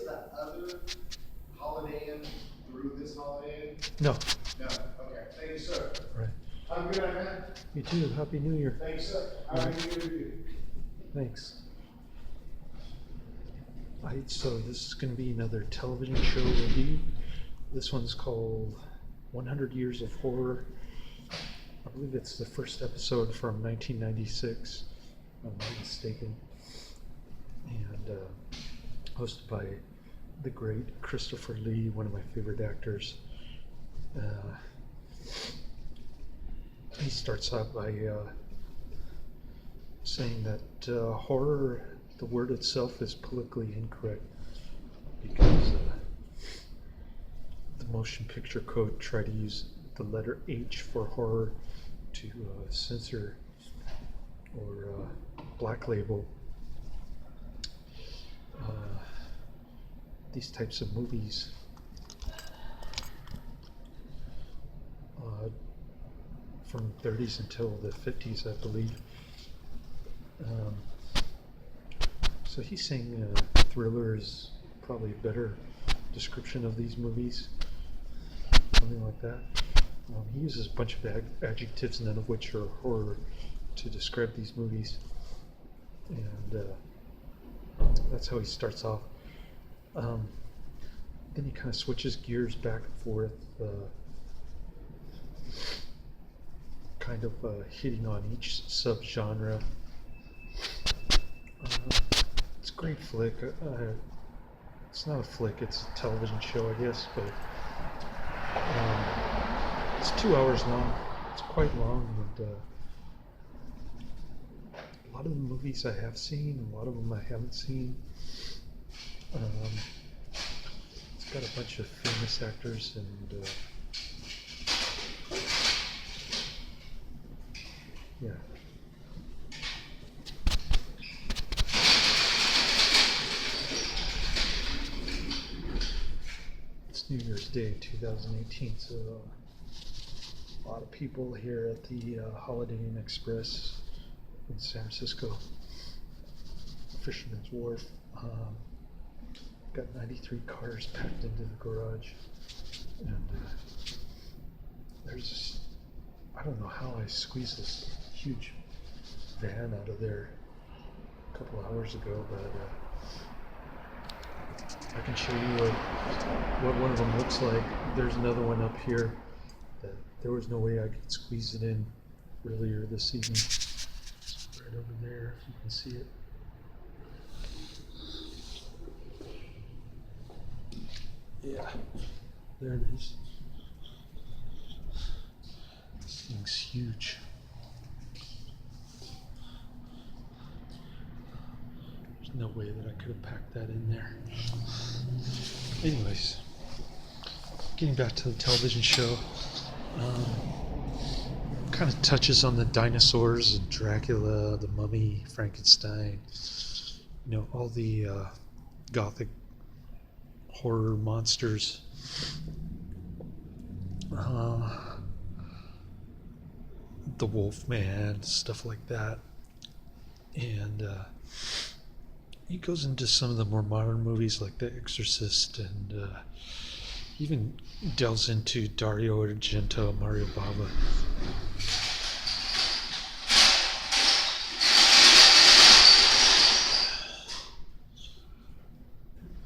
that other Holiday Inn through this Holiday Inn? No. No. Okay. Thank you, sir. Right. Have a good night, man. You too. Happy New Year. Thank you, sir. Happy New Year to you. Thanks. So this is going to be another television show review. This one's called 100 Years of Horror. I believe it's the first episode from 1996, if I'm not mistaken. And hosted by the great Christopher Lee, one of my favorite actors. He starts out by saying that horror, the word itself, is politically incorrect because the motion picture code tried to use the letter H for horror to censor or black label these types of movies. From 30s until the 50s, I believe. So he's saying thriller is probably a better description of these movies, something like that. He uses a bunch of adjectives, none of which are horror, to describe these movies, and that's how he starts off. Then he kind of switches gears back and forth, kind of hitting on each subgenre. It's a great flick. It's not a flick, it's a television show, I guess, but it's 2 hours long. It's quite long, and a lot of the movies I have seen, a lot of them I haven't seen. It's got a bunch of famous actors, and yeah. It's New Year's Day 2018, so a lot of people here at the Holiday Inn Express in San Francisco, Fisherman's Wharf. Got 93 cars packed into the garage, and there's, I don't know how I squeezed this huge van out of there a couple hours ago, but I can show you what one of them looks like. There's another one up here that there was no way I could squeeze it in earlier this evening. It's right over there, if you can see it. Yeah, there it is. This thing's huge. There's no way that I could have packed that in there. Anyways, getting back to the television show, kind of touches on the dinosaurs and Dracula, the Mummy, Frankenstein, all the gothic horror monsters. The Wolfman, stuff like that. And he goes into some of the more modern movies like The Exorcist, and even delves into Dario Argento, Mario Bava.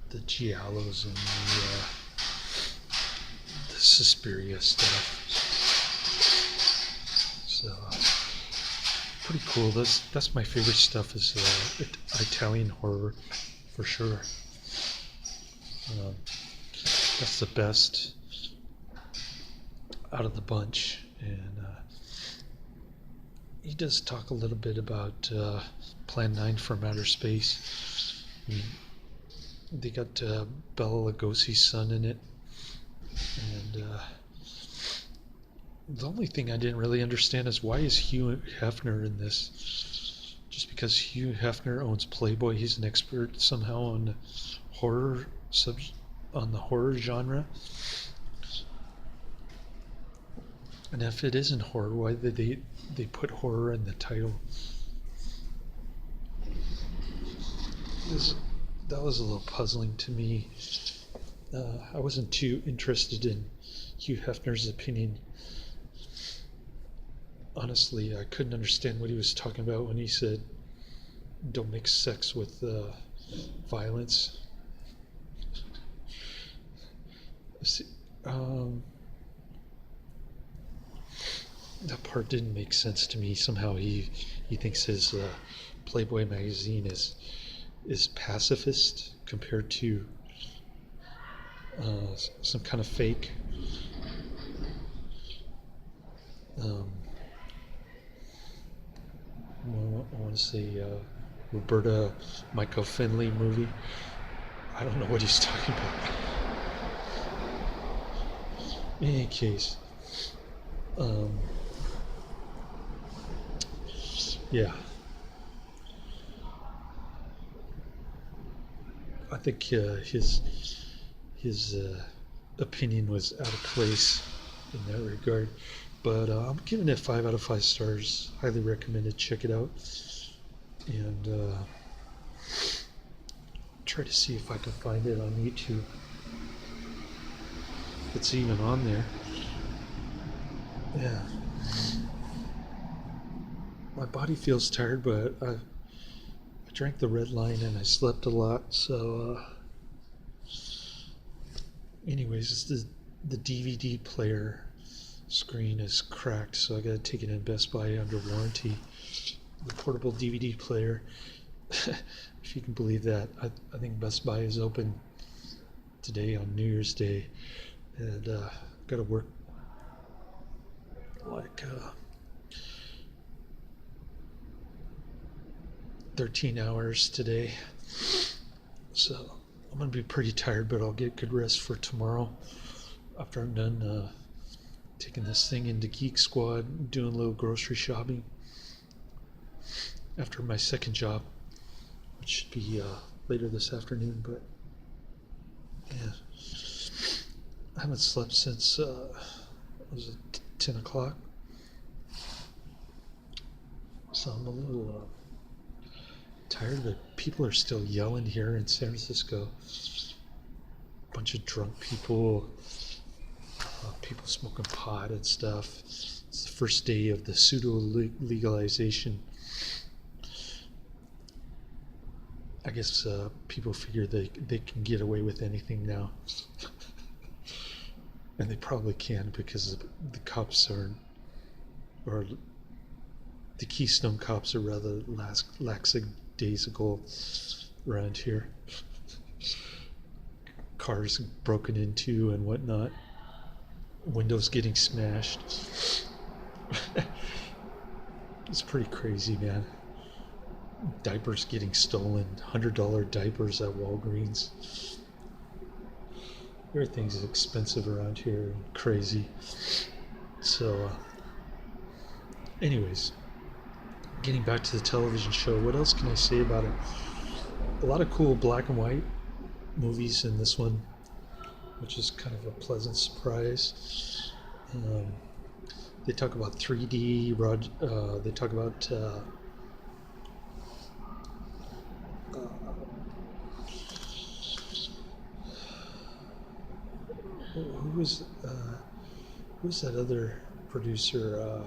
The Giallos and the Suspiria stuff. So pretty cool. That's my favorite stuff, is Italian horror, for sure. That's the best out of the bunch. And he does talk a little bit about Plan 9 from Outer Space. They got Bela Lugosi's son in it, and the only thing I didn't really understand is, why is Hugh Hefner in this? Just because Hugh Hefner owns Playboy, he's an expert somehow on the horror genre. And if it isn't horror, why did they put horror in the title? that was a little puzzling to me. I wasn't too interested in Hugh Hefner's opinion. Honestly, I couldn't understand what he was talking about when he said, "Don't mix sex with violence." That part didn't make sense to me. Somehow he thinks his Playboy magazine is pacifist compared to some kind of fake I want to say Roberta Michael Finley movie. I don't know what he's talking about. In any case, yeah, I think his opinion was out of place in that regard. But I'm giving it 5 out of 5 stars. Highly recommended. Check it out. And try to see if I can find it on YouTube. If it's even on there. Yeah. My body feels tired, but I drank the red line and I slept a lot. So, anyways, it's the DVD player screen is cracked, so I gotta take it in Best Buy under warranty. The portable DVD player, if you can believe that. I think Best Buy is open today on New Year's Day, and gotta work like 13 hours today, so I'm gonna be pretty tired, but I'll get good rest for tomorrow after I'm done taking this thing into Geek Squad, doing a little grocery shopping after my second job, which should be later this afternoon. But yeah, I haven't slept since was it 10 o'clock, so I'm a little tired, but people are still yelling here in San Francisco. Bunch of drunk people, people smoking pot and stuff. It's the first day of the pseudo-legalization. I guess people figure they can get away with anything now. And they probably can, because the cops or the Keystone cops are rather lackadaisical around here. Cars broken into and whatnot. Windows getting smashed. It's pretty crazy, man. Diapers getting stolen. $100 diapers at Walgreens. Everything's expensive around here and crazy. So, anyways, getting back to the television show, what else can I say about it? A lot of cool black and white movies in this one, which is kind of a pleasant surprise. They talk about 3D, they talk about who's that other producer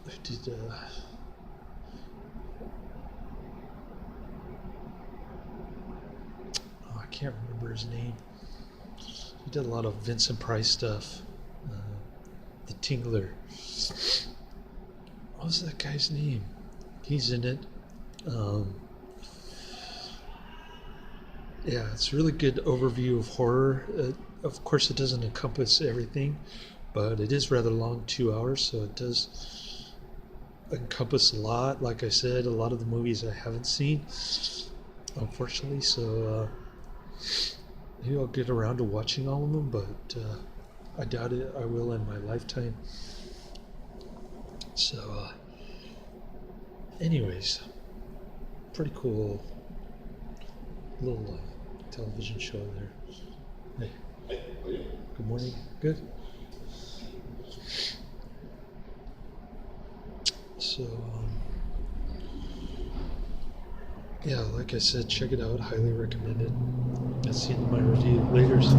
who did I can't remember his name. He did a lot of Vincent Price stuff. The Tingler. What was that guy's name? He's in it. Yeah, it's a really good overview of horror. Of course, it doesn't encompass everything, but it is rather long, 2 hours, so it does encompass a lot. Like I said, a lot of the movies I haven't seen, unfortunately, so maybe I'll get around to watching all of them, but I doubt it. I will in my lifetime. So, anyways, pretty cool little television show there. Hey, good morning. Good. So, Yeah, like I said, check it out. Highly recommended. That's the end of my review. Laters.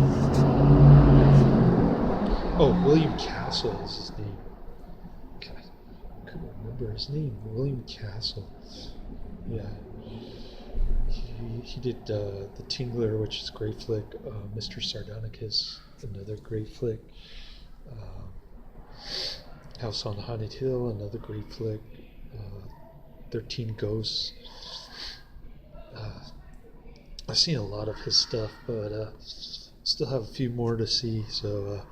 Oh, William Castle is his name. God, I couldn't remember his name. William Castle. Yeah. He did The Tingler, which is a great flick. Mr. Sardonicus, another great flick. House on Haunted Hill, another great flick. 13 Ghosts. I've seen a lot of his stuff, but still have a few more to see. So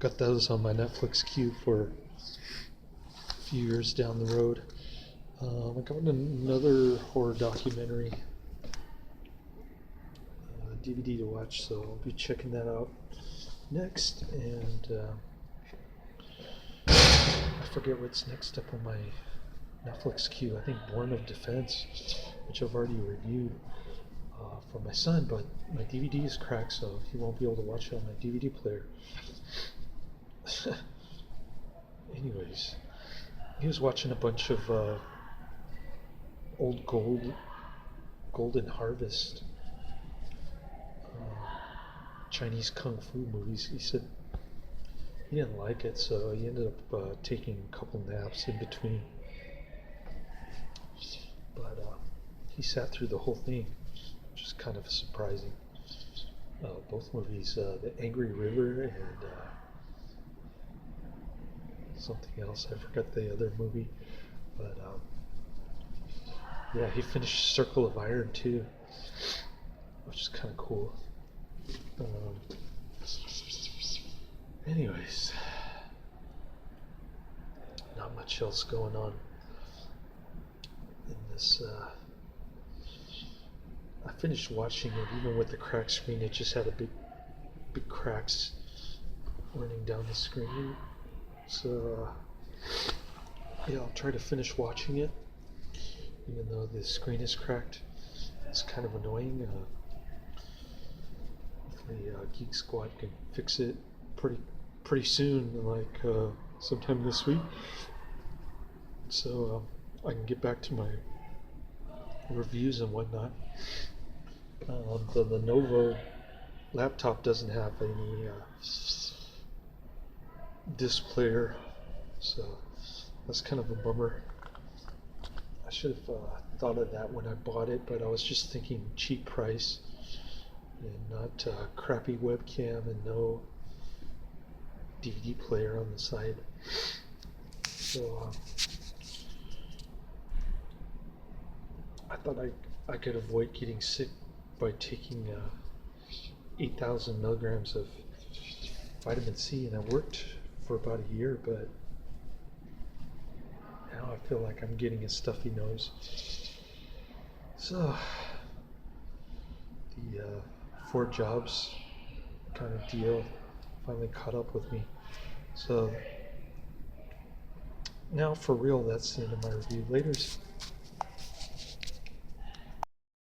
got those on my Netflix queue for a few years down the road. I got another horror documentary DVD to watch, so I'll be checking that out next. And I forget what's next up on my Netflix queue. I think Born of Defense, which I've already reviewed for my son, but my DVD is cracked, so he won't be able to watch it on my DVD player. Anyways, he was watching a bunch of old Golden Harvest Chinese kung fu movies. He said he didn't like it, so he ended up taking a couple naps in between. But he sat through the whole thing, which is kind of surprising. Both movies, The Angry River and something else. I forgot the other movie. But yeah, he finished Circle of Iron too, which is kind of cool. Anyways, not much else going on in this. I finished watching it, even with the cracked screen. It just had a big cracks running down the screen. So yeah, I'll try to finish watching it, even though the screen is cracked. It's kind of annoying. Hopefully, Geek Squad can fix it pretty soon, like sometime this week, so I can get back to my reviews and whatnot. The Lenovo laptop doesn't have any disc player, so that's kind of a bummer. I should have thought of that when I bought it, but I was just thinking cheap price and not crappy webcam and no DVD player on the side. So I thought I could avoid getting sick by taking 8,000 milligrams of vitamin C, and I worked for about a year, but now I feel like I'm getting a stuffy nose. So the 4 jobs kind of deal finally caught up with me. So now for real, that's the end of my review. Laters.